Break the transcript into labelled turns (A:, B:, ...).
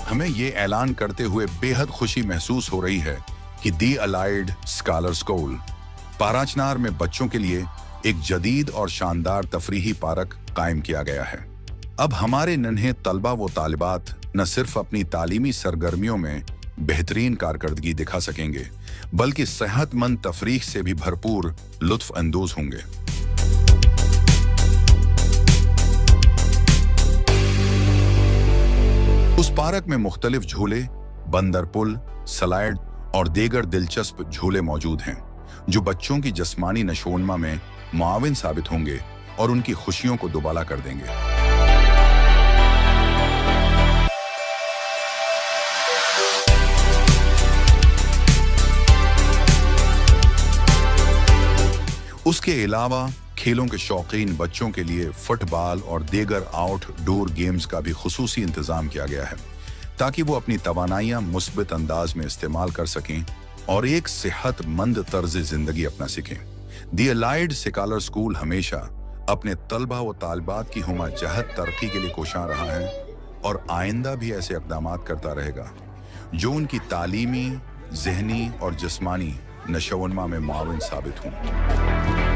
A: हमें ये ऐलान करते हुए बेहद खुशी महसूस हो रही है कि दी अलाइड स्कॉलर स्कूल पाराचनार में बच्चों के लिए एक जदीद और शानदार तफरीही पार्क कायम किया गया है। अब हमारे नन्हे तलबा व तालिबात न सिर्फ अपनी तालीमी सरगर्मियों में बेहतरीन कारकर्दगी दिखा सकेंगे, बल्कि सेहतमंद तफरीह से भी भरपूर लुत्फ अंदोज होंगे। उस पार्क में मुख्तलिफ झूले, बंदर पुल, स्लाइड और दीगर दिलचस्प झूले मौजूद हैं, जो बच्चों की जिस्मानी नशोनमा में मुआविन साबित होंगे और उनकी खुशियों को दुबाला कर देंगे। उसके अलावा खेलों के शौकीन बच्चों के लिए फुटबॉल और दीगर आउटडोर गेम्स का भी खुसूसी इंतजाम किया गया है, ताकि वो अपनी तवानाइयां मुस्बित अंदाज में इस्तेमाल कर सकें और एक सेहतमंद तर्ज जिंदगी अपना सीखें। दी अलाइड स्कॉलर स्कूल हमेशा अपने तलबा व तालिबात की हुमा जहत तरक्की के लिए कोशां रहा है और आइंदा भी ऐसे इक़दामात करता रहेगा जो उनकी तालीमी, ज़हनी और जिस्मानी नशोनमा में मुआविन साबित हों।